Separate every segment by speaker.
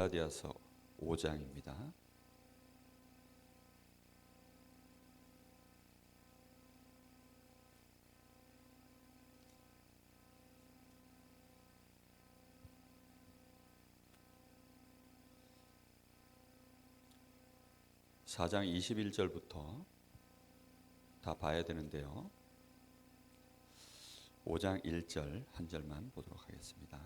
Speaker 1: 갈라디아서 5장입니다. (4장) 21절부터 다 봐야 되는데요. 5장 1절 한 절만 보도록 하겠습니다.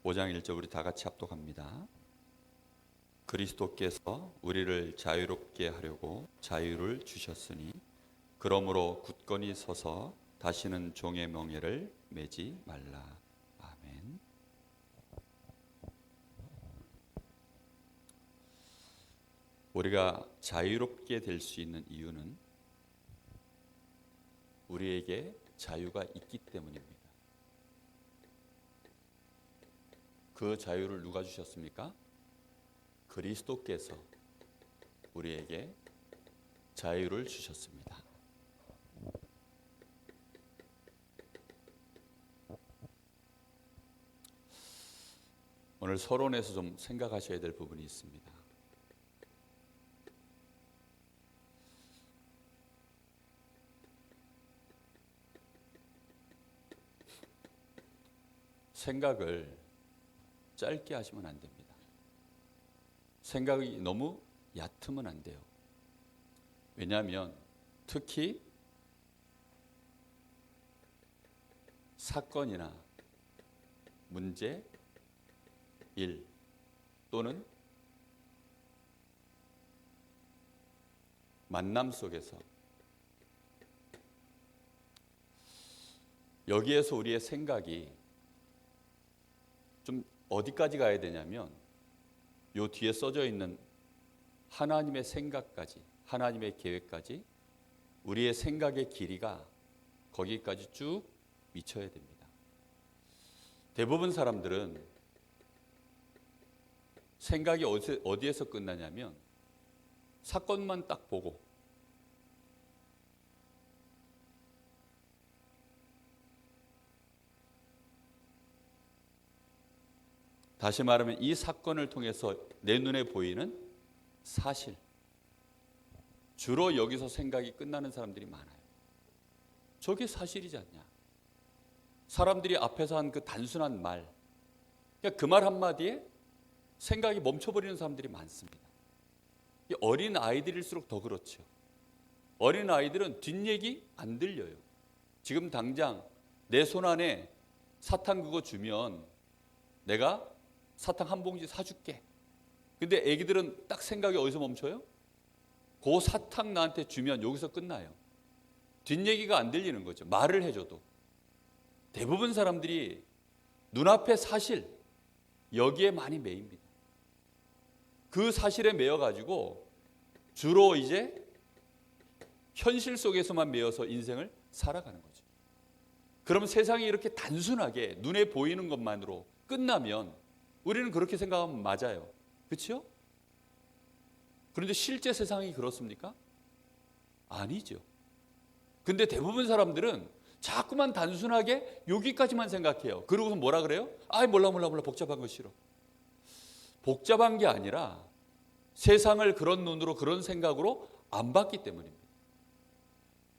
Speaker 1: 5장 1절 우리 다 같이 합독합니다. 그리스도께서 우리를 자유롭게 하려고 자유를 주셨으니 그러므로 굳건히 서서 다시는 종의 멍에를 매지 말라. 아멘. 우리가 자유롭게 될 수 있는 이유는 우리에게 자유가 있기 때문입니다. 그 자유를 누가 주셨습니까? 그리스도께서 우리에게 자유를 주셨습니다. 오늘 서론에서 좀 생각하셔야 될 부분이 있습니다. 생각을 짧게 하시면 안 됩니다. 생각이 너무 얕으면 안 돼요. 왜냐하면 특히 사건이나 문제, 일 또는 만남 속에서 여기에서 우리의 생각이 좀 어디까지 가야 되냐면 요 뒤에 써져 있는 하나님의 생각까지, 하나님의 계획까지 우리의 생각의 길이가 거기까지 쭉 미쳐야 됩니다. 대부분 사람들은 생각이 어디에서 끝나냐면 사건만 딱 보고 다시 말하면 이 사건을 통해서 내 눈에 보이는 사실, 주로 여기서 생각이 끝나는 사람들이 많아요. 저게 사실이지 않냐. 사람들이 앞에서 한 그 단순한 말, 그 말 한마디에 생각이 멈춰버리는 사람들이 많습니다. 어린 아이들일수록 더 그렇죠. 어린 아이들은 뒷얘기 안 들려요. 지금 당장 내 손 안에 사탕 그거 주면 내가 사탕 한 봉지 사줄게. 근데 애기들은 딱 생각이 어디서 멈춰요? 그 사탕 나한테 주면 여기서 끝나요. 뒷얘기가 안 들리는 거죠. 말을 해줘도. 대부분 사람들이 눈앞의 사실, 여기에 많이 매입니다. 그 사실에 매여가지고 주로 이제 현실 속에서만 매여서 인생을 살아가는 거죠. 그럼 세상이 이렇게 단순하게 눈에 보이는 것만으로 끝나면 우리는 그렇게 생각하면 맞아요. 그렇죠? 그런데 실제 세상이 그렇습니까? 아니죠. 근데 대부분 사람들은 자꾸만 단순하게 여기까지만 생각해요. 그러고서 뭐라 그래요? 몰라 복잡한 거 싫어. 복잡한 게 아니라 세상을 그런 눈으로 그런 생각으로 안 봤기 때문입니다.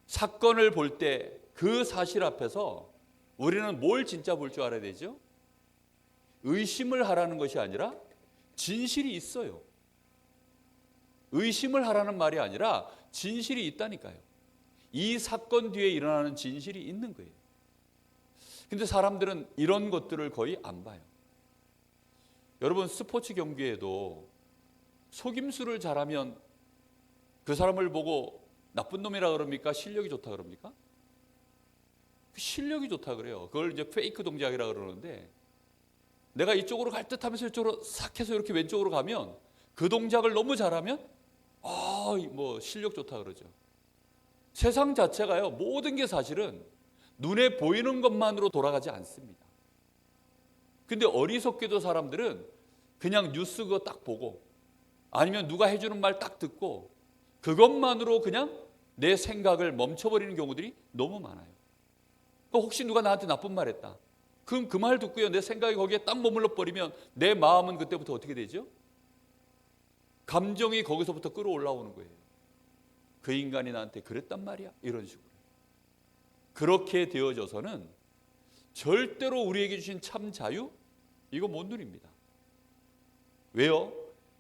Speaker 1: 사건을 볼 때 그 사실 앞에서 우리는 뭘 진짜 볼 줄 알아야 되죠? 의심을 하라는 것이 아니라 진실이 있어요. 의심을 하라는 말이 아니라 진실이 있다니까요. 이 사건 뒤에 일어나는 진실이 있는 거예요. 근데 사람들은 이런 것들을 거의 안 봐요. 여러분 스포츠 경기에도 속임수를 잘하면 그 사람을 보고 나쁜 놈이라 그럽니까? 실력이 좋다 그럽니까? 실력이 좋다 그래요. 그걸 이제 페이크 동작이라 그러는데 내가 이쪽으로 갈 듯 하면서 이쪽으로 싹 해서 이렇게 왼쪽으로 가면 그 동작을 너무 잘하면 실력 좋다 그러죠. 세상 자체가요, 모든 게 사실은 눈에 보이는 것만으로 돌아가지 않습니다. 근데 어리석게도 사람들은 그냥 뉴스 그거 딱 보고 아니면 누가 해주는 말 딱 듣고 그것만으로 그냥 내 생각을 멈춰버리는 경우들이 너무 많아요. 혹시 누가 나한테 나쁜 말 했다. 그럼 그 말 듣고요, 내 생각이 거기에 딱 머물러 버리면 내 마음은 그때부터 어떻게 되죠? 감정이 거기서부터 끌어올라오는 거예요. 그 인간이 나한테 그랬단 말이야, 이런 식으로. 그렇게 되어져서는 절대로 우리에게 주신 참 자유, 이거 못 누립니다. 왜요?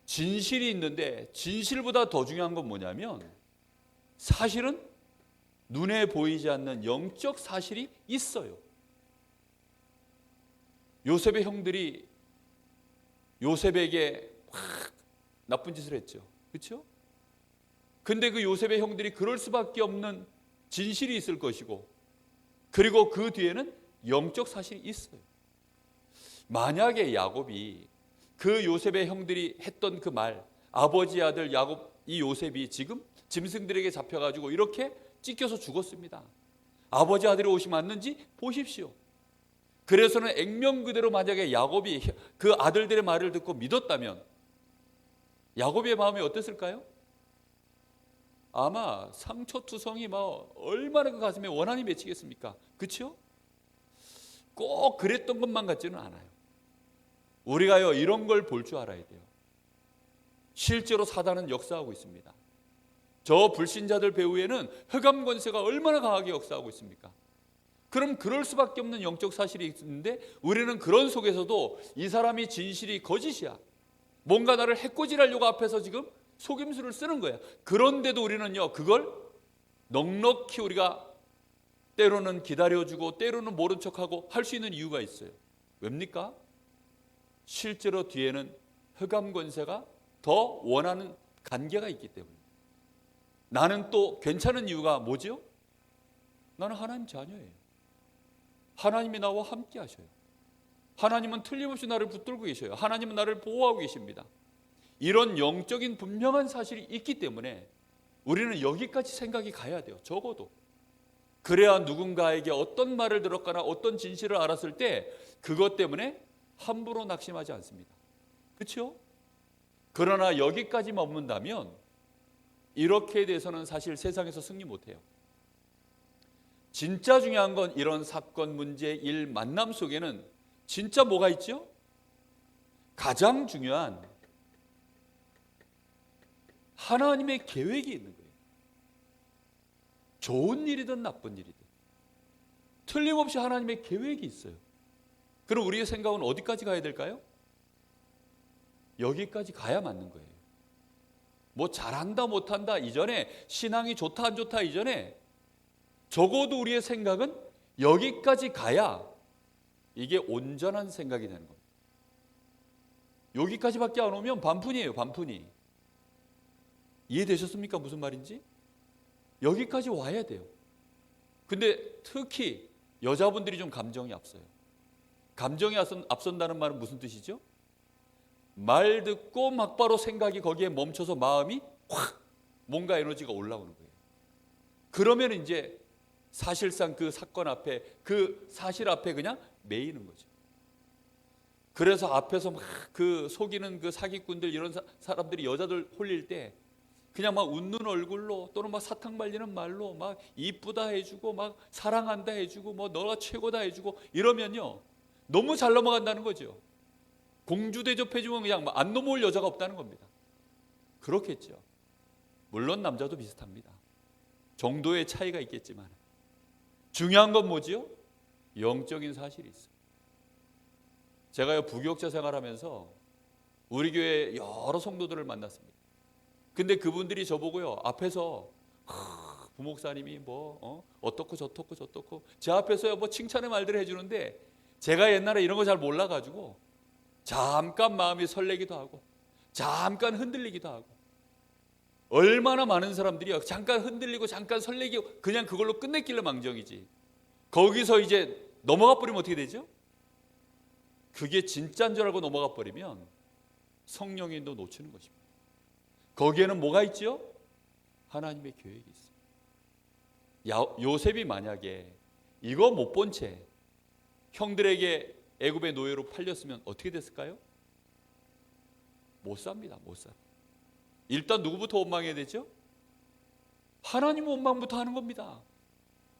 Speaker 1: 진실이 있는데 진실보다 더 중요한 건 뭐냐면 사실은 눈에 보이지 않는 영적 사실이 있어요. 요셉의 형들이 요셉에게 확 나쁜 짓을 했죠. 그렇죠? 근데 그 요셉의 형들이 그럴 수밖에 없는 진실이 있을 것이고, 그리고 그 뒤에는 영적 사실이 있어요. 만약에 야곱이 그 요셉의 형들이 했던 그 말, 아버지 아들 야곱, 이 요셉이 지금 짐승들에게 잡혀가지고 이렇게 찢겨서 죽었습니다. 아버지 아들이 옷이 맞는지 보십시오. 그래서는 액면 그대로 만약에 야곱이 그 아들들의 말을 듣고 믿었다면 야곱의 마음이 어땠을까요? 아마 상처투성이 막 얼마나 그 가슴에 원한이 맺히겠습니까? 그렇죠? 꼭 그랬던 것만 같지는 않아요. 우리가요, 이런 걸 볼 줄 알아야 돼요. 실제로 사단은 역사하고 있습니다. 저 불신자들 배후에는 흑암 권세가 얼마나 강하게 역사하고 있습니까? 그럼 그럴 수밖에 없는 영적 사실이 있는데 우리는 그런 속에서도 이 사람이 진실이 거짓이야, 뭔가 나를 해코지하려고 앞에서 지금 속임수를 쓰는 거야. 그런데도 우리는요, 그걸 넉넉히 우리가 때로는 기다려주고 때로는 모른 척하고 할 수 있는 이유가 있어요. 왜입니까? 실제로 뒤에는 흑암 권세가 더 원하는 관계가 있기 때문에. 나는 또 괜찮은 이유가 뭐지요? 나는 하나님 자녀예요. 하나님이 나와 함께 하셔요. 하나님은 틀림없이 나를 붙들고 계셔요. 하나님은 나를 보호하고 계십니다. 이런 영적인 분명한 사실이 있기 때문에 우리는 여기까지 생각이 가야 돼요. 적어도. 그래야 누군가에게 어떤 말을 들었거나 어떤 진실을 알았을 때 그것 때문에 함부로 낙심하지 않습니다. 그렇죠? 그러나 여기까지 머문다면 이렇게 돼서는 사실 세상에서 승리 못해요. 진짜 중요한 건 이런 사건, 문제, 일, 만남 속에는 진짜 뭐가 있죠? 가장 중요한 하나님의 계획이 있는 거예요. 좋은 일이든 나쁜 일이든 틀림없이 하나님의 계획이 있어요. 그럼 우리의 생각은 어디까지 가야 될까요? 여기까지 가야 맞는 거예요. 뭐 잘한다 못한다 이전에, 신앙이 좋다 안 좋다 이전에 적어도 우리의 생각은 여기까지 가야 이게 온전한 생각이 되는 겁니다. 여기까지밖에 안 오면 반푼이에요. 반푼이. 이해되셨습니까? 무슨 말인지? 여기까지 와야 돼요. 근데 특히 여자분들이 좀 감정이 앞서요. 감정이 앞선다는 말은 무슨 뜻이죠? 말 듣고 막바로 생각이 거기에 멈춰서 마음이 확 뭔가 에너지가 올라오는 거예요. 그러면 이제 사실상 그 사건 앞에, 그 사실 앞에 그냥 매이는 거죠. 그래서 앞에서 막 그 속이는 그 사기꾼들, 이런 사람들이 여자들 홀릴 때 그냥 막 웃는 얼굴로 또는 막 사탕 발리는 말로 막 이쁘다 해주고 막 사랑한다 해주고 뭐 너가 최고다 해주고 이러면요, 너무 잘 넘어간다는 거죠. 공주 대접해주면 그냥 안 넘어올 여자가 없다는 겁니다. 그렇겠죠. 물론 남자도 비슷합니다. 정도의 차이가 있겠지만 중요한 건 뭐지요? 영적인 사실이 있어요. 제가요, 부교육자 생활하면서 우리 교회 여러 성도들을 만났습니다. 근데 그분들이 저보고요, 앞에서 부목사님이 어떻고 저떻고 제 앞에서요 뭐 칭찬의 말들을 해주는데 제가 옛날에 이런 거 잘 몰라가지고 잠깐 마음이 설레기도 하고 잠깐 흔들리기도 하고, 얼마나 많은 사람들이요 잠깐 흔들리고 잠깐 설레기 그냥 그걸로 끝냈길래 망정이지, 거기서 이제 넘어가 버리면 어떻게 되죠? 그게 진짜인 줄 알고 넘어가 버리면 성령의 인도 놓치는 것입니다. 거기에는 뭐가 있죠? 하나님의 계획이 있어요. 요셉이 만약에 이거 못 본 채 형들에게 애굽의 노예로 팔렸으면 어떻게 됐을까요? 못 삽니다. 못 사. 일단 누구부터 원망해야 되죠? 하나님 원망부터 하는 겁니다.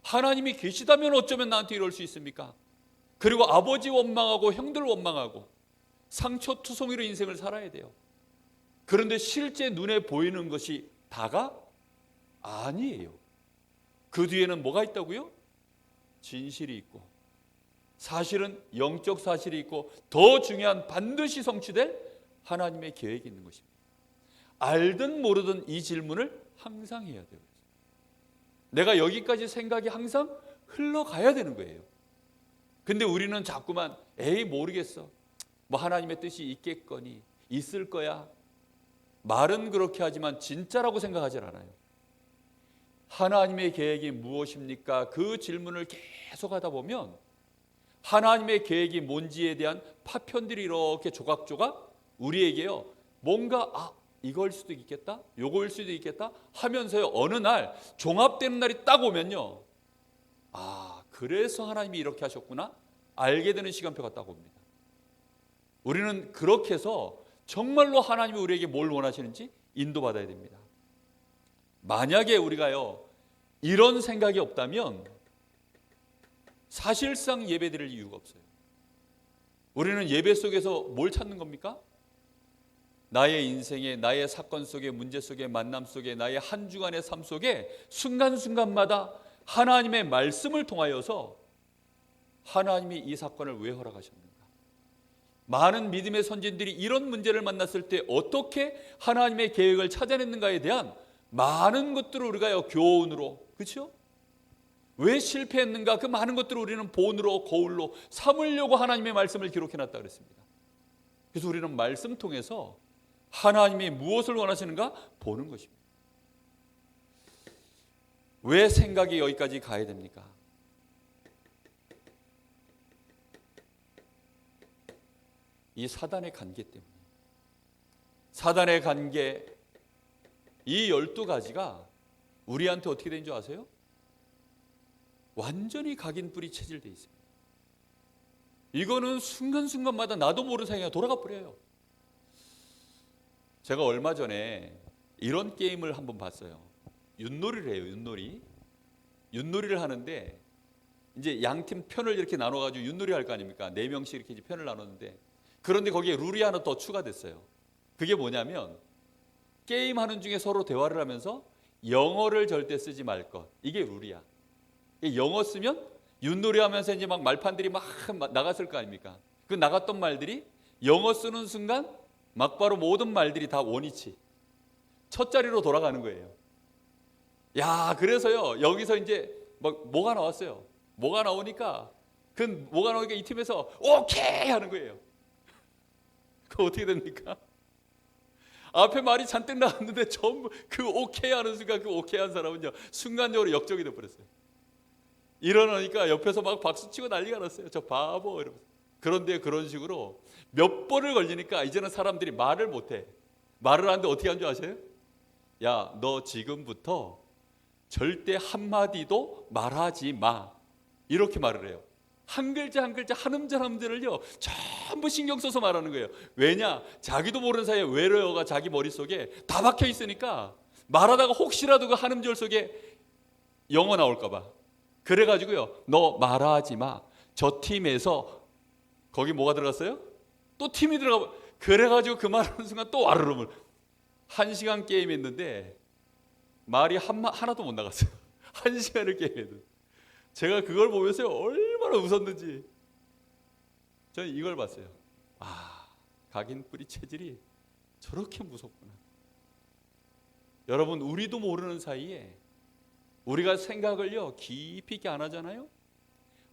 Speaker 1: 하나님이 계시다면 어쩌면 나한테 이럴 수 있습니까? 그리고 아버지 원망하고 형들 원망하고 상처투성이로 인생을 살아야 돼요. 그런데 실제 눈에 보이는 것이 다가 아니에요. 그 뒤에는 뭐가 있다고요? 진실이 있고, 사실은 영적 사실이 있고, 더 중요한 반드시 성취될 하나님의 계획이 있는 것입니다. 알든 모르든 이 질문을 항상 해야 돼요. 내가 여기까지 생각이 항상 흘러가야 되는 거예요. 근데 우리는 자꾸만 에이 모르겠어, 뭐 하나님의 뜻이 있겠거니, 있을 거야. 말은 그렇게 하지만 진짜라고 생각하지 않아요. 하나님의 계획이 무엇입니까? 그 질문을 계속 하다 보면 하나님의 계획이 뭔지에 대한 파편들이 이렇게 조각조각 우리에게요, 뭔가 이걸 수도 있겠다, 요거일 수도 있겠다 하면서요, 어느 날 종합되는 날이 딱 오면요, 그래서 하나님이 이렇게 하셨구나 알게 되는 시간표가 딱 옵니다. 우리는 그렇게 해서 정말로 하나님이 우리에게 뭘 원하시는지 인도받아야 됩니다. 만약에 우리가요 이런 생각이 없다면 사실상 예배 드릴 이유가 없어요. 우리는 예배 속에서 뭘 찾는 겁니까? 나의 인생에, 나의 사건 속에, 문제 속에, 만남 속에, 나의 한 주간의 삶 속에 순간순간마다 하나님의 말씀을 통하여서 하나님이 이 사건을 왜 허락하셨는가? 많은 믿음의 선진들이 이런 문제를 만났을 때 어떻게 하나님의 계획을 찾아냈는가에 대한 많은 것들을 우리가 교훈으로, 그렇죠? 왜 실패했는가? 그 많은 것들을 우리는 본으로, 거울로 삼으려고 하나님의 말씀을 기록해놨다 그랬습니다. 그래서 우리는 말씀 통해서 하나님이 무엇을 원하시는가 보는 것입니다. 왜 생각이 여기까지 가야 됩니까? 이 사단의 관계 때문에. 사단의 관계, 이 12가지가 우리한테 어떻게 되는 줄 아세요? 완전히 각인뿌리 체질되어 있습니다. 이거는 순간순간마다 나도 모르는 사이에 돌아가 버려요. 제가 얼마 전에 이런 게임을 한번 봤어요. 윷놀이를 해요. 윷놀이를 하는데 이제 양팀 편을 이렇게 나눠가지고 윷놀이 할 거 아닙니까? 4명씩 이렇게 편을 나눴는데, 그런데 거기에 룰이 하나 더 추가됐어요. 그게 뭐냐면 게임하는 중에 서로 대화를 하면서 영어를 절대 쓰지 말 것. 이게 룰이야. 영어 쓰면 윷놀이 하면서 이제 막 말판들이 막 나갔을 거 아닙니까? 그 나갔던 말들이 영어 쓰는 순간 막바로 모든 말들이 다 원위치 첫 자리로 돌아가는 거예요. 야, 그래서요 여기서 이제 뭐가 나왔어요. 뭐가 나오니까 이 팀에서 오케이 하는 거예요. 그거 어떻게 됩니까? 앞에 말이 잔뜩 나왔는데 전부 그 오케이 하는 순간 그 오케이 한 사람은요 순간적으로 역적이 돼버렸어요. 일어나니까 옆에서 막 박수치고 난리가 났어요. 저 바보 이러면서. 그런데 그런 식으로 몇 번을 걸리니까 이제는 사람들이 말을 못해. 말을 하는데 어떻게 하는 줄 아세요? 야, 너 지금부터 절대 한마디도 말하지 마, 이렇게 말을 해요. 한 글자 한 글자 한 음절 한 음절을요 전부 신경 써서 말하는 거예요. 왜냐? 자기도 모르는 사이에 외래어가 자기 머릿속에 다 박혀 있으니까 말하다가 혹시라도 그 한 음절 속에 영어 나올까 봐. 그래가지고요, 너 말하지 마. 저 팀에서 거기 뭐가 들어갔어요? 또 팀이 들어가. 그래가지고 그 말하는 순간 또 와르르 1시간 게임했는데 말이 하나도 못 나갔어요. 1시간을 게임했는데 제가 그걸 보면서 얼마나 웃었는지. 저는 이걸 봤어요. 각인뿌리 체질이 저렇게 무섭구나. 여러분, 우리도 모르는 사이에 우리가 생각을요 깊이 있게 안 하잖아요.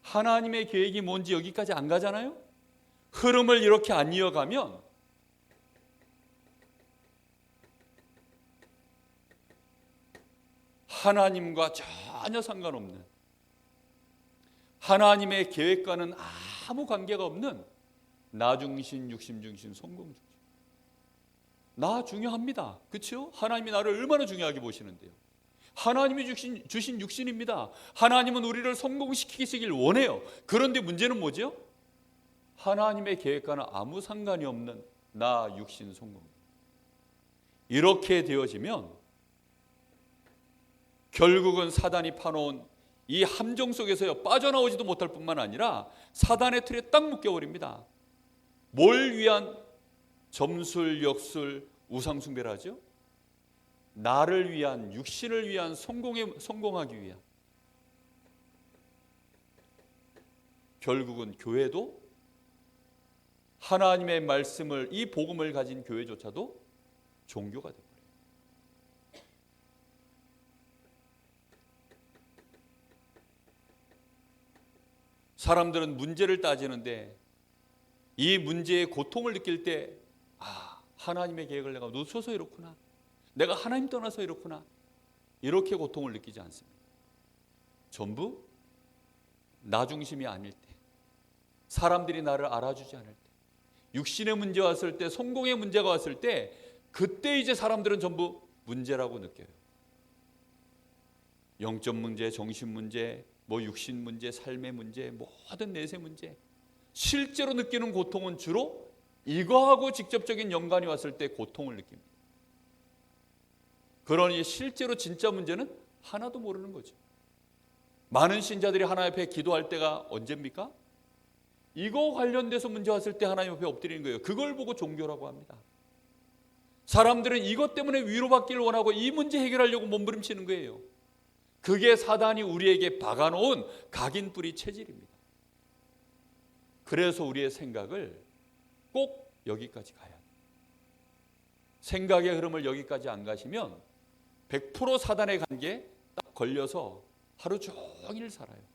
Speaker 1: 하나님의 계획이 뭔지 여기까지 안 가잖아요. 흐름을 이렇게 안 이어가면 하나님과 전혀 상관없는, 하나님의 계획과는 아무 관계가 없는 나 중심, 육심 중심, 성공 중심. 나 중요합니다. 그렇죠? 하나님이 나를 얼마나 중요하게 보시는데요. 하나님이 주신 육신입니다. 하나님은 우리를 성공시키시길 원해요. 그런데 문제는 뭐죠? 하나님의 계획과는 아무 상관이 없는 나 육신 성공. 이렇게 되어지면 결국은 사단이 파놓은 이 함정 속에서요 빠져나오지도 못할 뿐만 아니라 사단의 틀에 딱 묶여버립니다. 뭘 위한 점술, 역술, 우상숭배를 하죠? 나를 위한, 육신을 위한, 성공하기 위한. 결국은 교회도 하나님의 말씀을, 이 복음을 가진 교회조차도 종교가 되버려요. 사람들은 문제를 따지는데 이 문제의 고통을 느낄 때 하나님의 계획을 내가 놓쳐서 이렇구나, 내가 하나님 떠나서 이렇구나, 이렇게 고통을 느끼지 않습니다. 전부 나 중심이 아닐 때, 사람들이 나를 알아주지 않을 때, 육신의 문제 왔을 때, 성공의 문제가 왔을 때, 그때 이제 사람들은 전부 문제라고 느껴요. 영적 문제, 정신 문제, 육신 문제, 삶의 문제, 모든 내세 문제, 실제로 느끼는 고통은 주로 이거하고 직접적인 연관이 왔을 때 고통을 느낍니다. 그러니 실제로 진짜 문제는 하나도 모르는 거죠. 많은 신자들이 하나님 앞에 기도할 때가 언제입니까? 이거 관련돼서 문제 왔을 때 하나님 앞에 엎드리는 거예요. 그걸 보고 종교라고 합니다. 사람들은 이것 때문에 위로받기를 원하고 이 문제 해결하려고 몸부림치는 거예요. 그게 사단이 우리에게 박아놓은 각인뿌리 체질입니다. 그래서 우리의 생각을 꼭 여기까지 가야 돼요. 생각의 흐름을 여기까지 안 가시면 100% 사단의 관계에 딱 걸려서 하루 종일 살아요.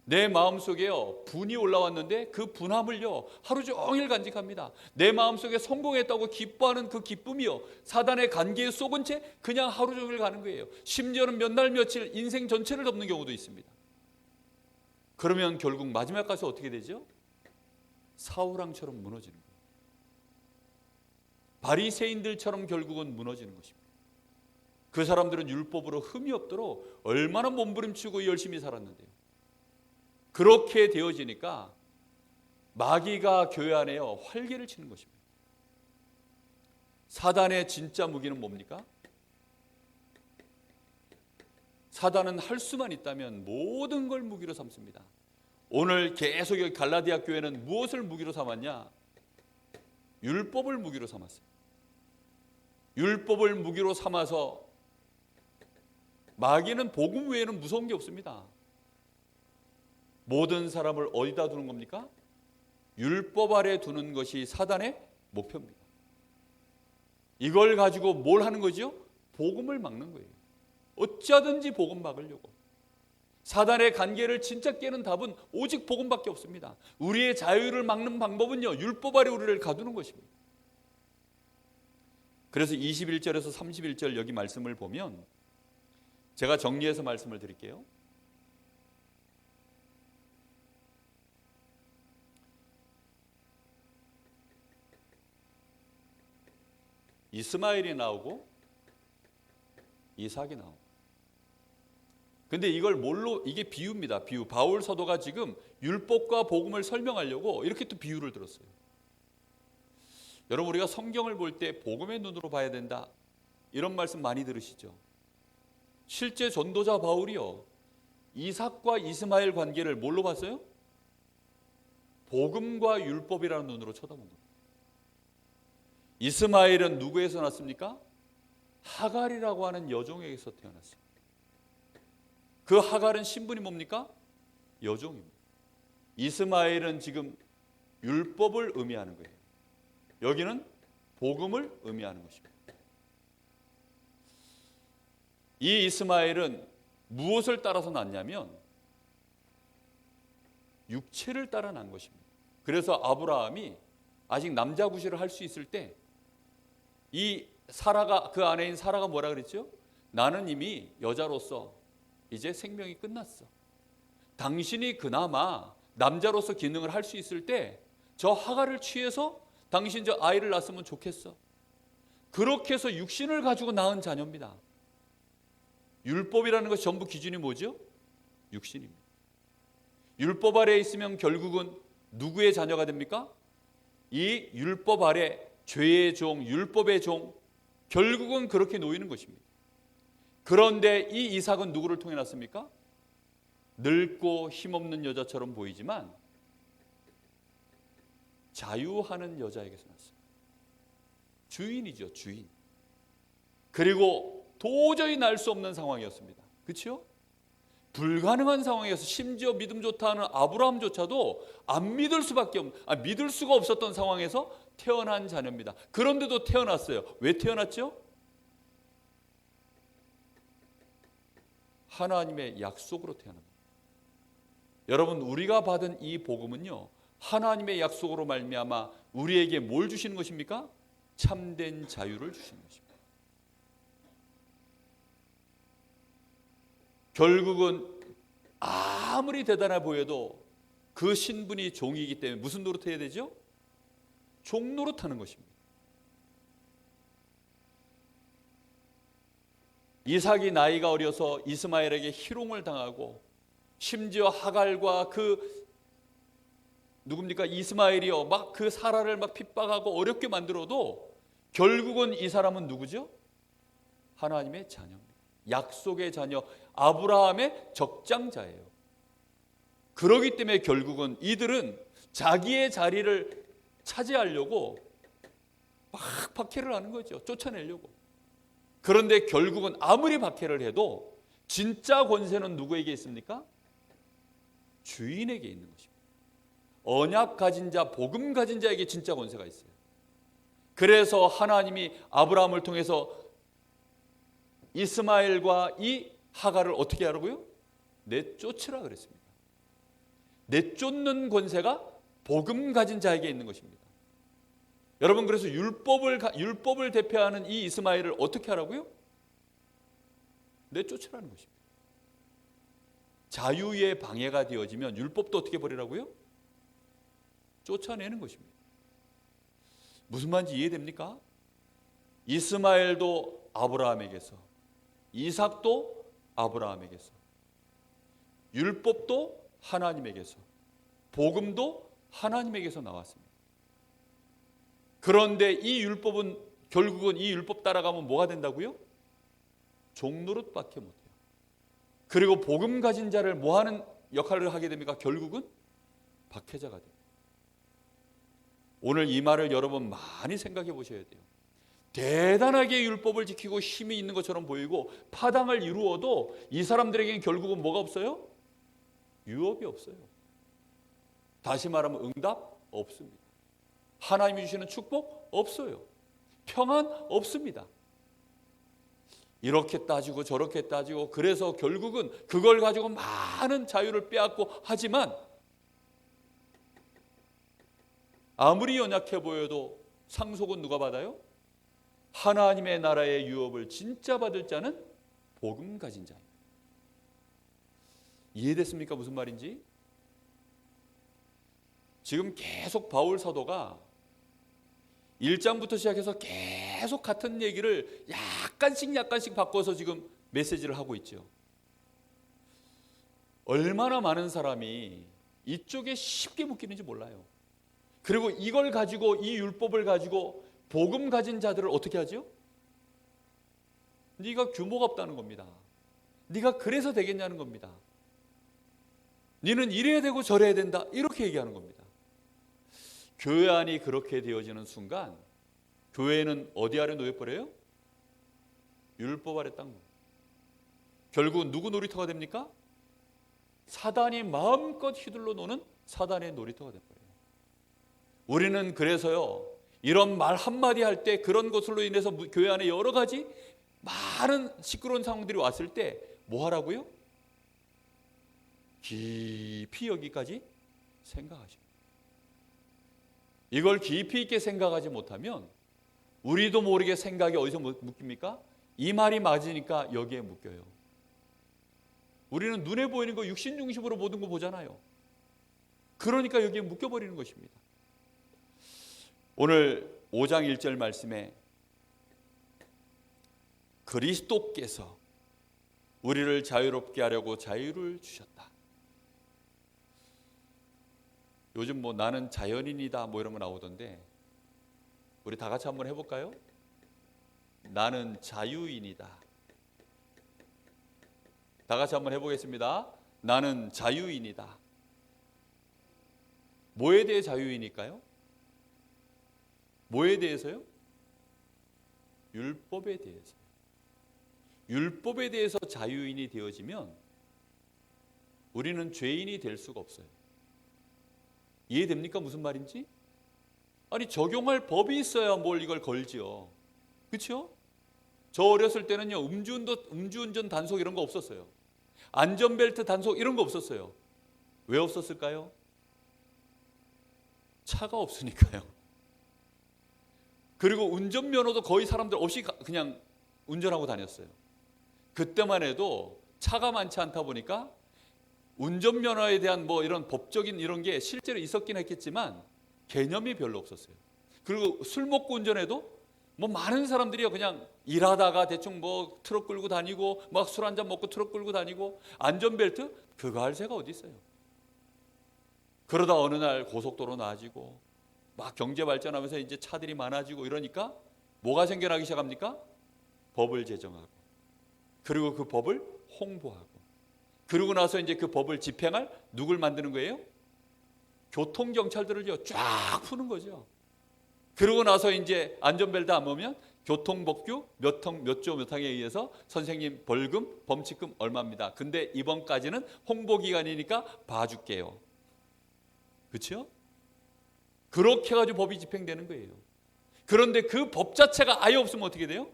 Speaker 1: 내 마음속에요 분이 올라왔는데 그 분함을요 하루 종일 간직합니다. 내 마음속에 성공했다고 기뻐하는 그 기쁨이요 사단의 관계에 속은 채 그냥 하루 종일 가는 거예요. 심지어는 몇 날 며칠 인생 전체를 덮는 경우도 있습니다. 그러면 결국 마지막 가서 어떻게 되죠? 사울왕처럼 무너지는 거예요. 바리새인들처럼 결국은 무너지는 것입니다. 그 사람들은 율법으로 흠이 없도록 얼마나 몸부림치고 열심히 살았는데요. 그렇게 되어지니까 마귀가 교회 안에요 활개를 치는 것입니다. 사단의 진짜 무기는 뭡니까? 사단은 할 수만 있다면 모든 걸 무기로 삼습니다. 오늘 계속 여기 갈라디아 교회는 무엇을 무기로 삼았냐? 율법을 무기로 삼았어요. 율법을 무기로 삼아서 마귀는 복음 외에는 무서운 게 없습니다. 모든 사람을 어디다 두는 겁니까? 율법 아래 두는 것이 사단의 목표입니다. 이걸 가지고 뭘 하는 거죠? 복음을 막는 거예요. 어찌하든지 복음 막으려고. 사단의 관계를 진짜 깨는 답은 오직 복음밖에 없습니다. 우리의 자유를 막는 방법은요 율법 아래 우리를 가두는 것입니다. 그래서 21절에서 31절 여기 말씀을 보면 제가 정리해서 말씀을 드릴게요. 이스마엘이 나오고 이삭이 나오고. 근데 이걸 뭘로, 이게 비유입니다. 비유. 바울 사도가 지금 율법과 복음을 설명하려고 이렇게 또 비유를 들었어요. 여러분 우리가 성경을 볼 때 복음의 눈으로 봐야 된다 이런 말씀 많이 들으시죠? 실제 전도자 바울이요 이삭과 이스마엘 관계를 뭘로 봤어요? 복음과 율법이라는 눈으로 쳐다본 거예요. 이스마엘은 누구에서 났습니까? 하갈이라고 하는 여종에게서 태어났어요. 그 하갈은 신분이 뭡니까? 여종입니다. 이스마엘은 지금 율법을 의미하는 거예요. 여기는 복음을 의미하는 것입니다. 이 이스마엘은 무엇을 따라서 났냐면 육체를 따라 난 것입니다. 그래서 아브라함이 아직 남자 구실을 할 수 있을 때 이 사라가, 그 아내인 사라가 뭐라 그랬죠? 나는 이미 여자로서 이제 생명이 끝났어. 당신이 그나마 남자로서 기능을 할 수 있을 때 저 하갈을 취해서 당신 저 아이를 낳았으면 좋겠어. 그렇게 해서 육신을 가지고 낳은 자녀입니다. 율법이라는 것이 전부 기준이 뭐죠? 육신입니다. 율법 아래에 있으면 결국은 누구의 자녀가 됩니까? 이 율법 아래 죄의 종, 율법의 종, 결국은 그렇게 놓이는 것입니다. 그런데 이 이삭은 누구를 통해 났습니까? 늙고 힘없는 여자처럼 보이지만 자유하는 여자에게서 났어요. 주인이죠, 주인. 그리고 도저히 날 수 없는 상황이었습니다. 그렇죠? 불가능한 상황에서 심지어 믿음 좋다 하는 아브라함조차도 안 믿을 수밖에 없는, 믿을 수가 없었던 상황에서 태어난 자녀입니다. 그런데도 태어났어요. 왜 태어났죠? 하나님의 약속으로 태어납니다. 여러분, 우리가 받은 이 복음은요, 하나님의 약속으로 말미암아 우리에게 뭘 주시는 것입니까? 참된 자유를 주시는 것입니다. 결국은 아무리 대단해 보여도 그 신분이 종이기 때문에 무슨 노릇해야 되죠? 종 노릇하는 것입니다. 이삭이 나이가 어려서 이스마엘에게 희롱을 당하고 심지어 하갈과 누굽니까? 이스마엘이요. 막 그 사라를 막 핍박하고 어렵게 만들어도 결국은 이 사람은 누구죠? 하나님의 자녀입니다. 약속의 자녀, 아브라함의 적장자예요. 그러기 때문에 결국은 이들은 자기의 자리를 차지하려고 막 박해를 하는 거죠. 쫓아내려고. 그런데 결국은 아무리 박해를 해도 진짜 권세는 누구에게 있습니까? 주인에게 있는 것입니다. 언약 가진 자, 복음 가진 자에게 진짜 권세가 있어요. 그래서 하나님이 아브라함을 통해서 이스마엘과 이 하갈을 어떻게 하라고요? 내쫓으라 그랬습니다. 내쫓는 권세가 복음 가진 자에게 있는 것입니다. 여러분, 그래서 율법을 대표하는 이 이스마엘을 어떻게 하라고요? 내쫓으라는 것입니다. 자유의 방해가 되어지면 율법도 어떻게 버리라고요? 쫓아내는 것입니다. 무슨 말인지 이해됩니까? 이스마엘도 아브라함에게서, 이삭도 아브라함에게서, 율법도 하나님에게서, 복음도 하나님에게서 나왔습니다. 그런데 이 율법은 결국은 이 율법 따라가면 뭐가 된다고요? 종노릇밖에 못해요. 그리고 복음 가진 자를 뭐하는 역할을 하게 됩니까? 결국은 박해자가 돼요. 오늘 이 말을 여러분 많이 생각해 보셔야 돼요. 대단하게 율법을 지키고 힘이 있는 것처럼 보이고 파당을 이루어도 이 사람들에게는 결국은 뭐가 없어요? 유업이 없어요. 다시 말하면 응답 없습니다. 하나님이 주시는 축복 없어요. 평안 없습니다. 이렇게 따지고 저렇게 따지고 그래서 결국은 그걸 가지고 많은 자유를 빼앗고 하지만 아무리 연약해 보여도 상속은 누가 받아요? 하나님의 나라의 유업을 진짜 받을 자는 복음 가진 자입니다. 이해됐습니까? 무슨 말인지? 지금 계속 바울 사도가 1장부터 시작해서 계속 같은 얘기를 약간씩 바꿔서 지금 메시지를 하고 있죠. 얼마나 많은 사람이 이쪽에 쉽게 묶이는지 몰라요. 그리고 이걸 가지고, 이 율법을 가지고 복음 가진 자들을 어떻게 하죠? 네가 규모가 없다는 겁니다. 네가 그래서 되겠냐는 겁니다. 너는 이래야 되고 저래야 된다, 이렇게 얘기하는 겁니다. 교회 안이 그렇게 되어지는 순간 교회는 어디 아래 놓여버려요? 율법 아래 딱. 결국 누구 놀이터가 됩니까? 사단이 마음껏 휘둘러 노는 사단의 놀이터가 돼버려요. 우리는 그래서요, 이런 말 한마디 할 때 그런 것으로 인해서 교회 안에 여러 가지 많은 시끄러운 상황들이 왔을 때 뭐 하라고요? 깊이 여기까지 생각하십니다. 이걸 깊이 있게 생각하지 못하면 우리도 모르게 생각이 어디서 묶입니까? 이 말이 맞으니까 여기에 묶여요. 우리는 눈에 보이는 거 육신 중심으로 모든 거 보잖아요. 그러니까 여기에 묶여버리는 것입니다. 오늘 5장 1절 말씀에 그리스도께서 우리를 자유롭게 하려고 자유를 주셨다. 요즘 뭐 나는 자연인이다 뭐 이런 거 나오던데 우리 다 같이 한번 해볼까요? 나는 자유인이다. 다 같이 한번 해보겠습니다. 나는 자유인이다. 뭐에 대해 자유인일까요? 뭐에 대해서요? 율법에 대해서. 율법에 대해서 자유인이 되어지면 우리는 죄인이 될 수가 없어요. 이해됩니까? 무슨 말인지? 아니, 적용할 법이 있어야 뭘 이걸 걸지요. 그렇죠? 저 어렸을 때는요, 음주운전 단속 이런 거 없었어요. 안전벨트 단속 이런 거 없었어요. 왜 없었을까요? 차가 없으니까요. 그리고 운전면허도 거의 사람들 없이 그냥 운전하고 다녔어요. 그때만 해도 차가 많지 않다 보니까 운전면허에 대한 뭐 이런 법적인 이런 게 실제로 있었긴 했겠지만 개념이 별로 없었어요. 그리고 술 먹고 운전해도 뭐 많은 사람들이요, 그냥 일하다가 대충 뭐 트럭 끌고 다니고 막 술 한잔 먹고 트럭 끌고 다니고, 안전벨트 그거 할 새가 어디 있어요. 그러다 어느 날 고속도로 나아지고 막 경제 발전하면서 이제 차들이 많아지고 이러니까 뭐가 생겨나기 시작합니까? 법을 제정하고, 그리고 그 법을 홍보하고, 그러고 나서 이제 그 법을 집행할 누굴 만드는 거예요? 교통경찰들을요 쫙 푸는 거죠. 그러고 나서 이제 안전벨트 안 매면 교통법규 몇 조 몇 항에 의해서 선생님 벌금 범칙금 얼마입니다. 근데 이번까지는 홍보기간이니까 봐줄게요. 그렇죠? 그렇게 해가지고 법이 집행되는 거예요. 그런데 그 법 자체가 아예 없으면 어떻게 돼요?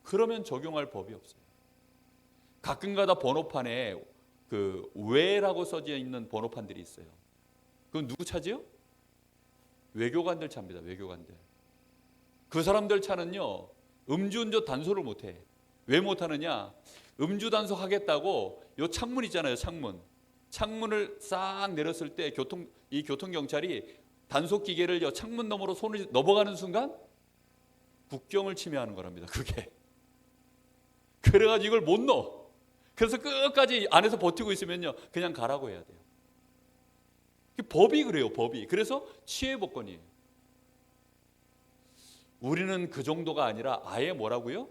Speaker 1: 그러면 적용할 법이 없어요. 가끔가다 번호판에 그 왜라고 써져 있는 번호판들이 있어요. 그건 누구 차지요? 외교관들 차입니다. 외교관들. 그 사람들 차는요, 음주운전 단속을 못해. 왜 못하느냐? 음주 단속하겠다고 요 창문 있잖아요. 창문을 싹 내렸을 때 이 교통경찰이 단속 기계를 요 창문 너머로 손을 넘어가는 순간 국경을 침해하는 거랍니다. 그게. 그래가지고 이걸 못 넣어. 그래서 끝까지 안에서 버티고 있으면요, 그냥 가라고 해야 돼요. 법이 그래요, 법이. 그래서 치해복권이에요. 우리는 그 정도가 아니라 아예 뭐라고요?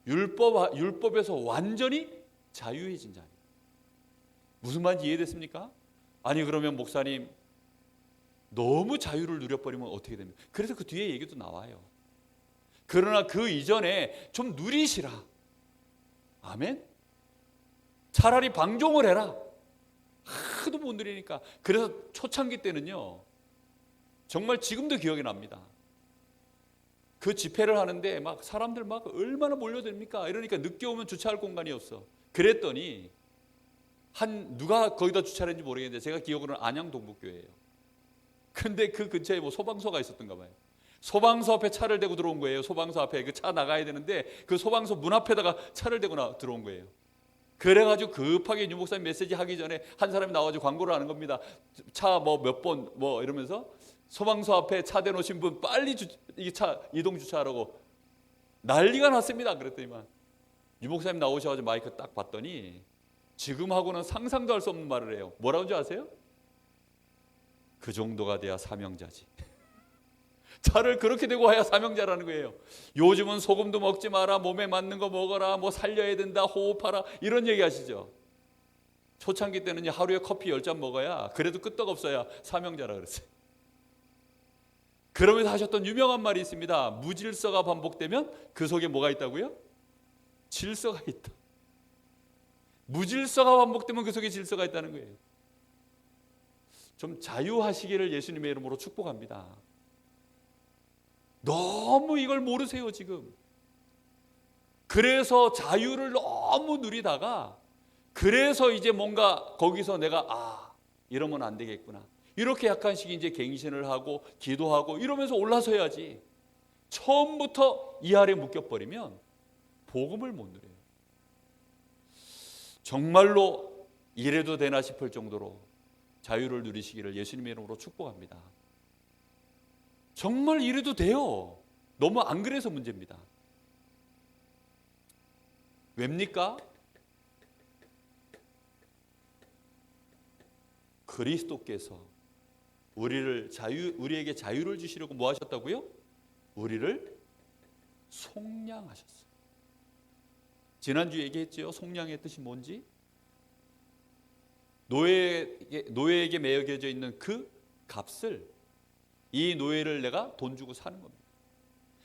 Speaker 1: 율법에서 완전히 자유해진 자예요. 무슨 말인지 이해됐습니까? 아니, 그러면 목사님 너무 자유를 누려버리면 어떻게 됩니까? 그래서 그 뒤에 얘기도 나와요. 그러나 그 이전에 좀 누리시라. 아멘? 차라리 방종을 해라. 하도 못 누리니까. 그래서 초창기 때는요, 정말 지금도 기억이 납니다. 그 집회를 하는데 막 사람들 막 얼마나 몰려듭니까? 이러니까 늦게 오면 주차할 공간이 없어. 그랬더니 누가 거기다 주차를 했는지 모르겠는데 제가 기억으로는 안양 동북교회예요. 근데 그 근처에 뭐 소방서가 있었던가 봐요. 소방서 앞에 차를 대고 들어온 거예요. 소방서 앞에 그 차 나가야 되는데 그 소방서 문 앞에다가 차를 대고 들어온 거예요. 그래가지고 급하게 유 목사님 메시지 하기 전에 한 사람이 나와가지고 광고를 하는 겁니다. 차 뭐 몇 번 뭐 이러면서 소방서 앞에 차 대놓으신 분 빨리 이 차 이동 주차하라고 난리가 났습니다. 그랬더니만 유 목사님 나오셔가지고 마이크 딱 봤더니 지금하고는 상상도 할 수 없는 말을 해요. 뭐라고 하는지 아세요? 그 정도가 돼야 사명자지. 차를 그렇게 대고 와야 사명자라는 거예요. 요즘은 소금도 먹지 마라, 몸에 맞는 거 먹어라, 뭐 살려야 된다, 호흡하라, 이런 얘기 하시죠. 초창기 때는 하루에 커피 10잔 먹어야 그래도 끄떡없어야 사명자라 그랬어요. 그러면서 하셨던 유명한 말이 있습니다. 무질서가 반복되면 그 속에 뭐가 있다고요? 질서가 있다. 무질서가 반복되면 그 속에 질서가 있다는 거예요. 좀 자유하시기를 예수님의 이름으로 축복합니다. 너무 이걸 모르세요, 지금. 그래서 자유를 너무 누리다가 그래서 이제 뭔가 거기서 내가 이러면 안 되겠구나. 이렇게 약간씩 이제 갱신을 하고 기도하고 이러면서 올라서야지. 처음부터 이 아래 묶여버리면 복음을 못 누려요. 정말로 이래도 되나 싶을 정도로 자유를 누리시기를 예수님의 이름으로 축복합니다. 정말 이래도 돼요. 너무 안 그래서 문제입니다. 왜입니까? 그리스도께서 우리에게 자유를 주시려고 뭐 하셨다고요? 우리를 속량하셨어요. 지난주 얘기했죠. 속량의 뜻이 뭔지. 노예에게 매여져 있는 그 값을, 이 노예를 내가 돈 주고 사는 겁니다.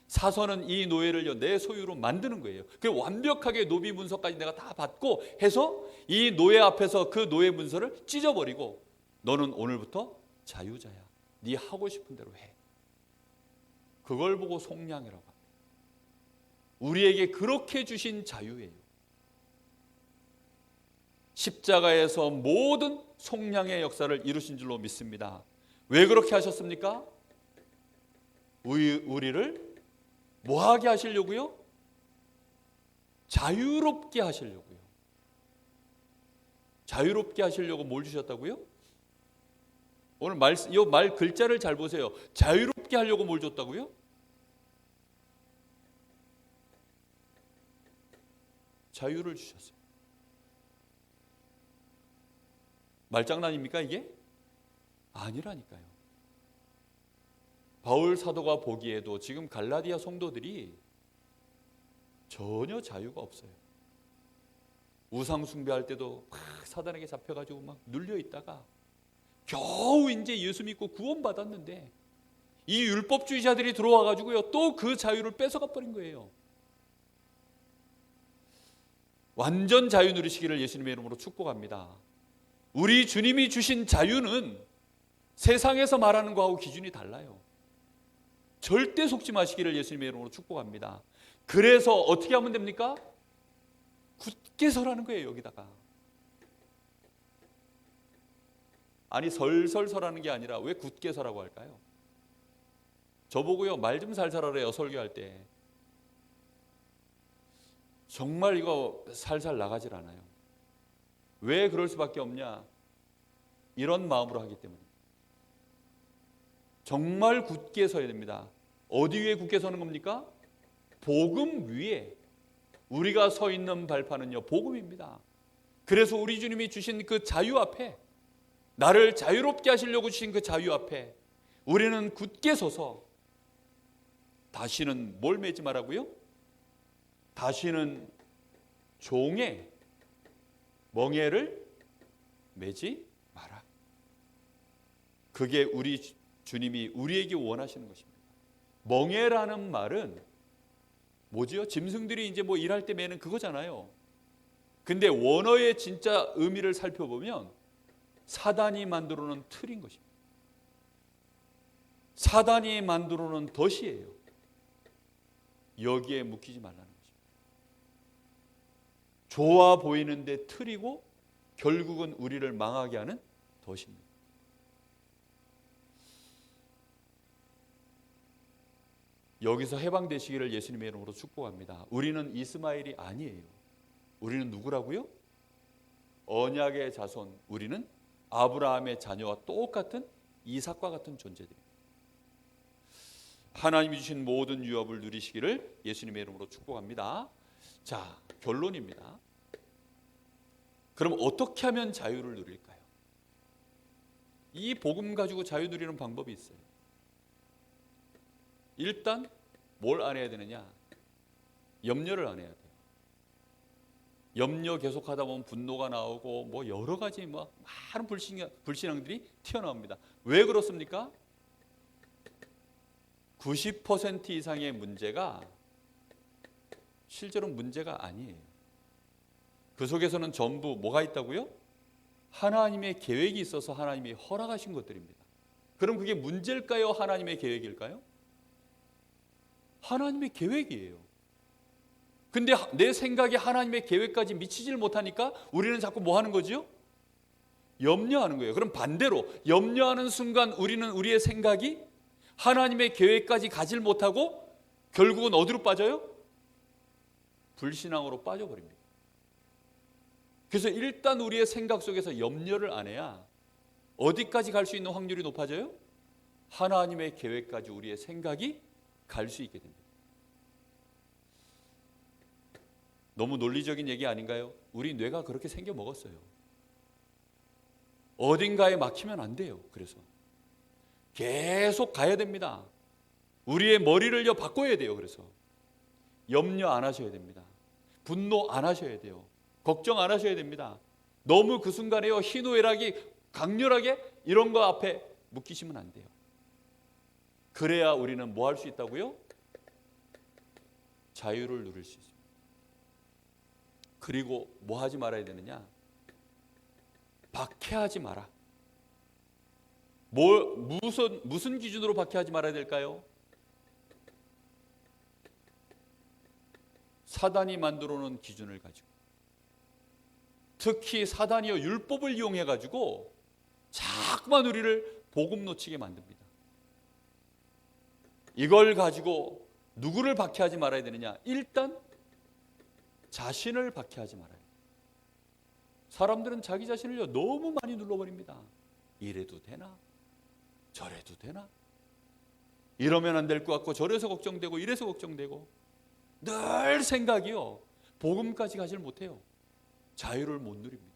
Speaker 1: 사서는 이 노예를 내 소유로 만드는 거예요. 그리고 완벽하게 노비 문서까지 내가 다 받고 해서 이 노예 앞에서 그 노예 문서를 찢어버리고 너는 오늘부터 자유자야. 네 하고 싶은 대로 해. 그걸 보고 속량이라고 합니다. 우리에게 그렇게 주신 자유예요. 십자가에서 모든 속량의 역사를 이루신 줄로 믿습니다. 왜 그렇게 하셨습니까? 우리를 뭐하게 하시려고요? 자유롭게 하시려고요. 자유롭게 하시려고 뭘 주셨다고요? 오늘 이 말 글자를 잘 보세요. 자유롭게 하려고 뭘 줬다고요? 자유를 주셨어요. 말장난입니까 이게? 아니라니까요. 바울 사도가 보기에도 지금 갈라디아 성도들이 전혀 자유가 없어요. 우상 숭배할 때도 막 사단에게 잡혀가지고 막 눌려 있다가 겨우 이제 예수 믿고 구원받았는데 이 율법주의자들이 들어와가지고요 또 그 자유를 뺏어가 버린 거예요. 완전 자유 누리시기를 예수님의 이름으로 축복합니다. 우리 주님이 주신 자유는 세상에서 말하는 거하고 기준이 달라요. 절대 속지 마시기를 예수님의 이름으로 축복합니다. 그래서 어떻게 하면 됩니까? 굳게 서라는 거예요. 여기다가. 아니 설설 서라는 게 아니라 왜 굳게 서라고 할까요? 저보고요 말 좀 살살 하래요. 설교할 때. 정말 이거 살살 나가질 않아요. 왜 그럴 수밖에 없냐? 이런 마음으로 하기 때문에. 정말 굳게 서야 됩니다. 어디 위에 굳게 서는 겁니까? 복음 위에. 우리가 서 있는 발판은요 복음입니다. 그래서 우리 주님이 주신 그 자유 앞에, 나를 자유롭게 하시려고 주신 그 자유 앞에 우리는 굳게 서서 다시는 뭘 매지 말라고요? 다시는 종의 멍에를 매지 마라. 그게 우리 주님이 우리에게 원하시는 것입니다. 멍에라는 말은 뭐지요? 짐승들이 이제 뭐 일할 때 매는 그거잖아요. 근데 원어의 진짜 의미를 살펴보면 사단이 만들어 놓은 틀인 것입니다. 사단이 만들어 놓은 덫이에요. 여기에 묶이지 말라는 것입니다. 좋아 보이는데 틀이고 결국은 우리를 망하게 하는 덫입니다. 여기서 해방되시기를 예수님의 이름으로 축복합니다. 우리는 이스마엘이 아니에요. 우리는 누구라고요? 언약의 자손. 우리는 아브라함의 자녀와 똑같은 이삭과 같은 존재들입니다. 하나님이 주신 모든 유업을 누리시기를 예수님의 이름으로 축복합니다. 자, 결론입니다. 그럼 어떻게 하면 자유를 누릴까요? 이 복음 가지고 자유 누리는 방법이 있어요. 일단 뭘 안 해야 되느냐? 염려를 안 해야 돼요. 염려 계속하다 보면 분노가 나오고 뭐 여러 가지 뭐 많은 불신앙들이 튀어나옵니다. 왜 그렇습니까? 90% 이상의 문제가 실제로 문제가 아니에요. 그 속에서는 전부 뭐가 있다고요? 하나님의 계획이 있어서 하나님이 허락하신 것들입니다. 그럼 그게 문제일까요? 하나님의 계획일까요? 하나님의 계획이에요. 근데 내 생각이 하나님의 계획까지 미치질 못하니까 우리는 자꾸 뭐 하는 거죠? 염려하는 거예요. 그럼 반대로 염려하는 순간 우리는 우리의 생각이 하나님의 계획까지 가질 못하고 결국은 어디로 빠져요? 불신앙으로 빠져버립니다. 그래서 일단 우리의 생각 속에서 염려를 안 해야 어디까지 갈 수 있는 확률이 높아져요? 하나님의 계획까지 우리의 생각이 갈 수 있게 됩니다. 너무 논리적인 얘기 아닌가요? 우리 뇌가 그렇게 생겨 먹었어요. 어딘가에 막히면 안 돼요. 그래서 계속 가야 됩니다. 우리의 머리를요 바꿔야 돼요. 그래서 염려 안 하셔야 됩니다. 분노 안 하셔야 돼요. 걱정 안 하셔야 됩니다. 너무 그 순간에요 희노애락이 강렬하게 이런 거 앞에 묶이시면 안 돼요. 그래야 우리는 뭐 할 수 있다고요? 자유를 누릴 수 있어요. 그리고 뭐 하지 말아야 되느냐? 박해하지 마라. 무슨 기준으로 박해하지 말아야 될까요? 사단이 만들어 놓은 기준을 가지고, 특히 사단이요 율법을 이용해 가지고 자꾸만 우리를 복음 놓치게 만듭니다. 이걸 가지고 누구를 박해하지 말아야 되느냐? 일단 자신을 박해하지 말아요. 사람들은 자기 자신을요 너무 많이 눌러버립니다. 이래도 되나? 저래도 되나? 이러면 안 될 것 같고 저래서 걱정되고 이래서 걱정되고 늘 생각이요 복음까지 가지를 못해요. 자유를 못 누립니다.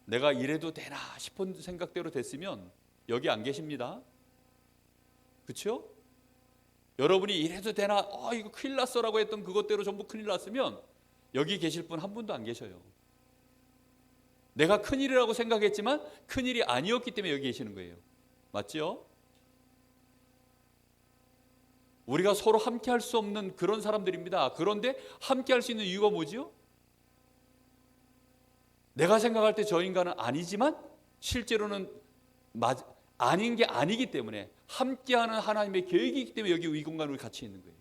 Speaker 1: 내가 이래도 되나 싶은 생각대로 됐으면 여기 안 계십니다. 그렇죠? 여러분이 이래도 되나 이거 큰일 났어라고 했던 그것대로 전부 큰일 났으면 여기 계실 분 한 분도 안 계셔요. 내가 큰일이라고 생각했지만 큰일이 아니었기 때문에 여기 계시는 거예요. 맞죠? 우리가 서로 함께 할 수 없는 그런 사람들입니다. 그런데 함께 할 수 있는 이유가 뭐지요? 내가 생각할 때 저 인간은 아니지만 실제로는 아닌 게 아니기 때문에 함께하는 하나님의 계획이기 때문에 여기 이 공간에 같이 있는 거예요.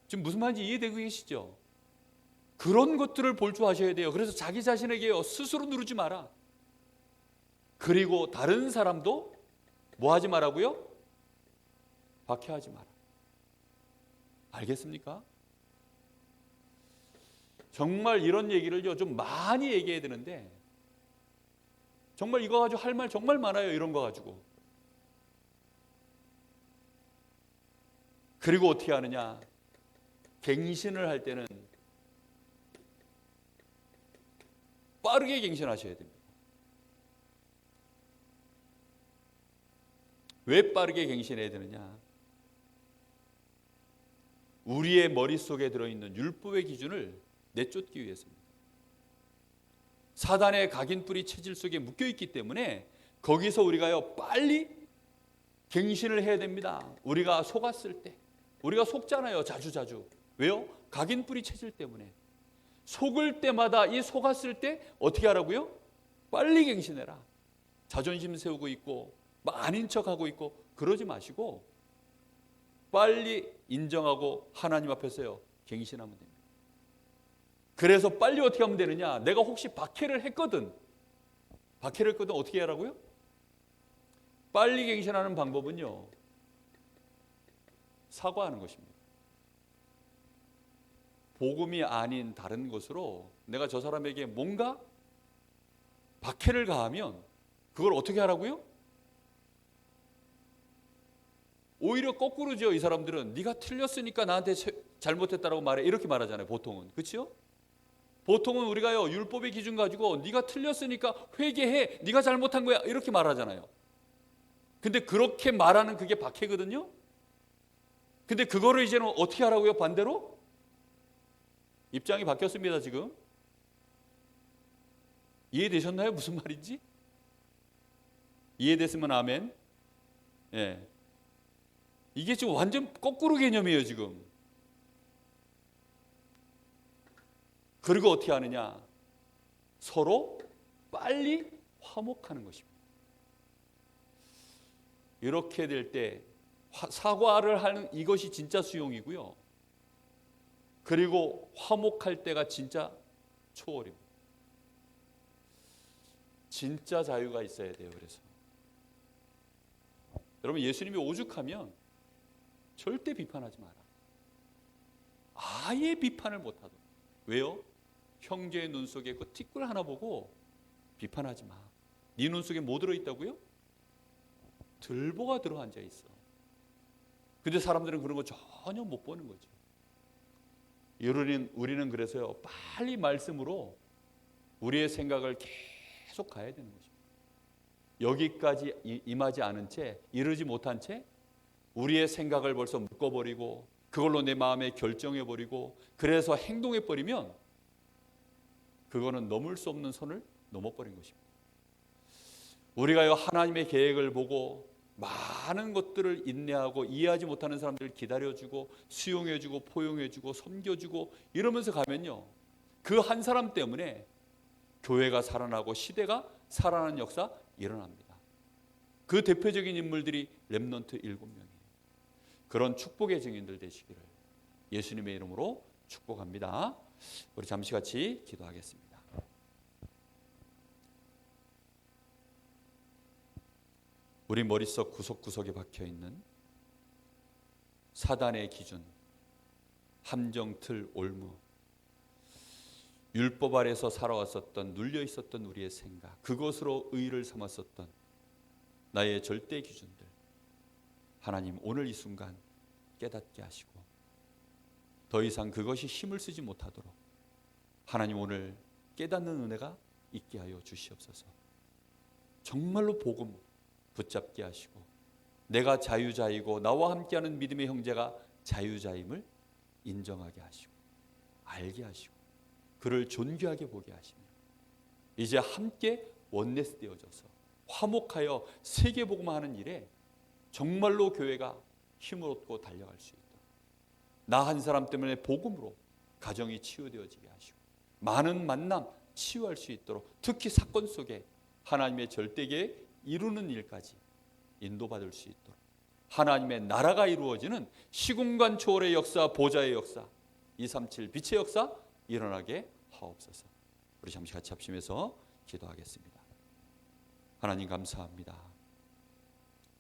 Speaker 1: 지금 무슨 말인지 이해되고 계시죠? 그런 것들을 볼 줄 아셔야 돼요. 그래서 자기 자신에게요 스스로 누르지 마라. 그리고 다른 사람도 뭐 하지 말라고요? 박해하지 마라. 알겠습니까? 정말 이런 얘기를요 좀 많이 얘기해야 되는데 정말 이거 가지고 할 말 정말 많아요. 이런 거 가지고. 그리고 어떻게 하느냐? 갱신을 할 때는 빠르게 갱신하셔야 됩니다. 왜 빠르게 갱신해야 되느냐? 우리의 머릿속에 들어있는 율법의 기준을 내쫓기 위해서입니다. 사단의 각인뿌리 체질 속에 묶여있기 때문에 거기서 우리가요 빨리 갱신을 해야 됩니다. 우리가 속았을 때 우리가 속잖아요. 자주. 왜요? 각인뿌리 체질 때문에. 속을 때마다 이 속았을 때 어떻게 하라고요? 빨리 갱신해라. 자존심 세우고 있고 막 아닌 척하고 있고 그러지 마시고 빨리 인정하고 하나님 앞에서요 갱신하면 됩니다. 그래서 빨리 어떻게 하면 되느냐? 내가 혹시 박해를 했거든 어떻게 하라고요? 빨리 갱신하는 방법은요 사과하는 것입니다. 복음이 아닌 다른 것으로 내가 저 사람에게 뭔가 박해를 가하면 그걸 어떻게 하라고요? 오히려 거꾸로죠. 이 사람들은 네가 틀렸으니까 나한테 잘못했다라고 말해 이렇게 말하잖아요. 보통은. 그렇죠? 보통은 우리가요 율법의 기준 가지고 네가 틀렸으니까 회개해. 네가 잘못한 거야. 이렇게 말하잖아요. 근데 그렇게 말하는 그게 박해거든요. 근데 그거를 이제는 어떻게 하라고요? 반대로? 입장이 바뀌었습니다. 지금 이해되셨나요? 무슨 말인지? 이해됐으면 아멘. 예. 이게 지금 완전 거꾸로 개념이에요. 지금. 그리고 어떻게 하느냐? 서로 빨리 화목하는 것입니다. 이렇게 될 때 사과를 하는 이것이 진짜 수용이고요. 그리고 화목할 때가 진짜 초월입니다. 진짜 자유가 있어야 돼요. 그래서 여러분 예수님이 오죽하면 절대 비판하지 마라. 아예 비판을 못하도록. 왜요? 형제의 눈 속에 그 티끌 하나 보고 비판하지 마. 네 눈 속에 뭐 들어있다고요? 들보가 들어앉아 있어. 근데 사람들은 그런 거 전혀 못 보는 거죠. 우리는 그래서요 빨리 말씀으로 우리의 생각을 계속 가야 되는 거죠. 여기까지 임하지 않은 채 이르지 못한 채 우리의 생각을 벌써 묶어버리고 그걸로 내 마음에 결정해버리고 그래서 행동해버리면 그거는 넘을 수 없는 선을 넘어버린 것입니다. 우리가요, 하나님의 계획을 보고 많은 것들을 인내하고 이해하지 못하는 사람들을 기다려주고 수용해주고 포용해주고 섬겨주고 이러면서 가면요, 그 한 사람 때문에 교회가 살아나고 시대가 살아나는 역사 일어납니다. 그 대표적인 인물들이 렘넌트 7명이에요. 그런 축복의 증인들 되시기를 예수님의 이름으로 축복합니다. 우리 잠시 같이 기도하겠습니다. 우리 머릿속 구석구석에 박혀있는 사단의 기준, 함정, 틀, 올무, 율법 아래서 살아왔었던, 눌려 있었던 우리의 생각, 그것으로 의의를 삼았었던 나의 절대 기준들, 하나님 오늘 이 순간 깨닫게 하시고 더 이상 그것이 힘을 쓰지 못하도록 하나님 오늘 깨닫는 은혜가 있게 하여 주시옵소서. 정말로 복음 붙잡게 하시고 내가 자유자이고 나와 함께하는 믿음의 형제가 자유자임을 인정하게 하시고 알게 하시고 그를 존귀하게 보게 하시며 이제 함께 원네스 되어져서 화목하여 세계복음화하는 일에 정말로 교회가 힘을 얻고 달려갈 수 있도록 나 한 사람 때문에 복음으로 가정이 치유되어지게 하시고 많은 만남 치유할 수 있도록 특히 사건 속에 하나님의 절대계획 이루는 일까지 인도받을 수 있도록 하나님의 나라가 이루어지는 시공간 초월의 역사, 보좌의 역사, 237 빛의 역사 일어나게 하옵소서. 우리 잠시 같이 합심해서 기도하겠습니다. 하나님 감사합니다.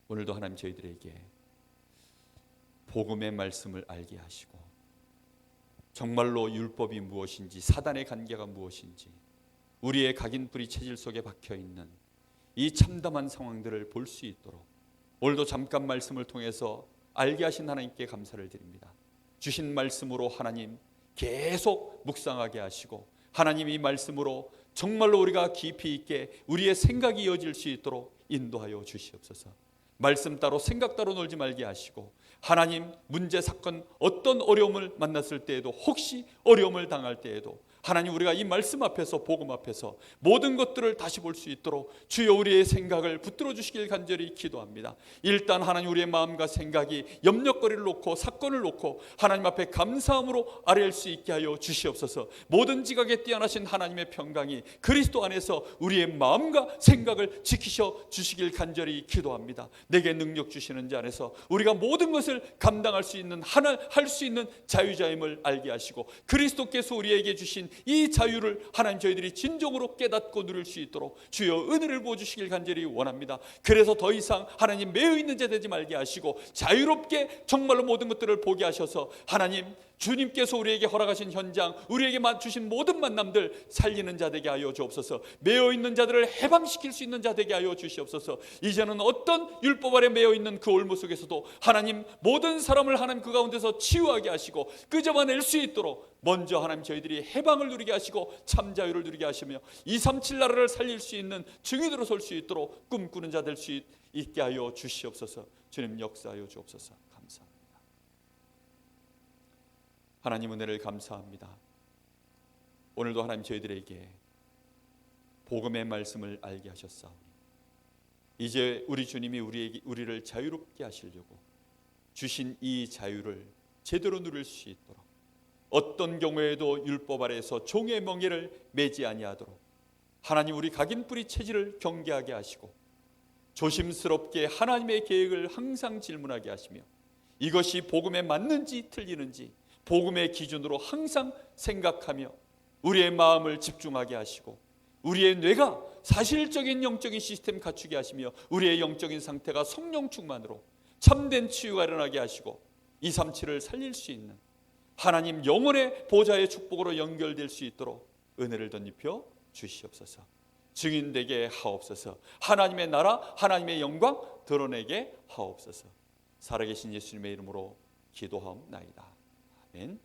Speaker 1: 오늘도 하나님 저희들에게 복음의 말씀을 알게 하시고 정말로 율법이 무엇인지 사단의 관계가 무엇인지 우리의 각인뿌리 체질 속에 박혀있는 이 참담한 상황들을 볼 수 있도록 오늘도 잠깐 말씀을 통해서 알게 하신 하나님께 감사를 드립니다. 주신 말씀으로 하나님 계속 묵상하게 하시고 하나님 이 말씀으로 정말로 우리가 깊이 있게 우리의 생각이 이어질 수 있도록 인도하여 주시옵소서. 말씀 따로 생각 따로 놀지 말게 하시고 하나님 문제 사건 어떤 어려움을 만났을 때에도 혹시 어려움을 당할 때에도 하나님 우리가 이 말씀 앞에서 복음 앞에서 모든 것들을 다시 볼 수 있도록 주여 우리의 생각을 붙들어 주시길 간절히 기도합니다. 일단 하나님 우리의 마음과 생각이 염려거리를 놓고 사건을 놓고 하나님 앞에 감사함으로 아뢰일 수 있게 하여 주시옵소서. 모든 지각에 뛰어나신 하나님의 평강이 그리스도 안에서 우리의 마음과 생각을 지키셔 주시길 간절히 기도합니다. 내게 능력 주시는 자 안에서 우리가 모든 것을 감당할 수 있는 하나 할 수 있는 자유자임을 알게 하시고 그리스도께서 우리에게 주신 이 자유를 하나님 저희들이 진정으로 깨닫고 누릴 수 있도록 주여 은혜를 부어주시길 간절히 원합니다. 그래서 더 이상 하나님 매여 있는 자 되지 말게 하시고 자유롭게 정말로 모든 것들을 보게 하셔서 하나님 주님께서 우리에게 허락하신 현장 우리에게 주신 모든 만남들 살리는 자 되게 하여 주옵소서. 매여 있는 자들을 해방시킬 수 있는 자 되게 하여 주시옵소서. 이제는 어떤 율법 아래 매여 있는 그 올무 속에서도 하나님 모든 사람을 하나님 그 가운데서 치유하게 하시고 끄집어낼 수 있도록 먼저 하나님 저희들이 해방을 누리게 하시고 참 자유를 누리게 하시며 237 나라를 살릴 수 있는 증인으로 설 수 있도록 꿈꾸는 자 될 수 있게 하여 주시옵소서. 주님 역사하여 주옵소서. 감사합니다. 하나님 은혜를 감사합니다. 오늘도 하나님 저희들에게 복음의 말씀을 알게 하셨사오니 이제 우리 주님이 우리를 자유롭게 하시려고 주신 이 자유를 제대로 누릴 수 있도록 어떤 경우에도 율법 아래에서 종의 멍에를 매지 아니하도록 하나님 우리 각인뿌리 체질을 경계하게 하시고 조심스럽게 하나님의 계획을 항상 질문하게 하시며 이것이 복음에 맞는지 틀리는지 복음의 기준으로 항상 생각하며 우리의 마음을 집중하게 하시고 우리의 뇌가 사실적인 영적인 시스템 갖추게 하시며 우리의 영적인 상태가 성령 충만으로 참된 치유가 일어나게 하시고 237을 살릴 수 있는 하나님 영혼의 보좌의 축복으로 연결될 수 있도록 은혜를 덧입혀 주시옵소서. 증인되게 하옵소서. 하나님의 나라 하나님의 영광 드러내게 하옵소서. 살아계신 예수님의 이름으로 기도하옵나이다. 아멘.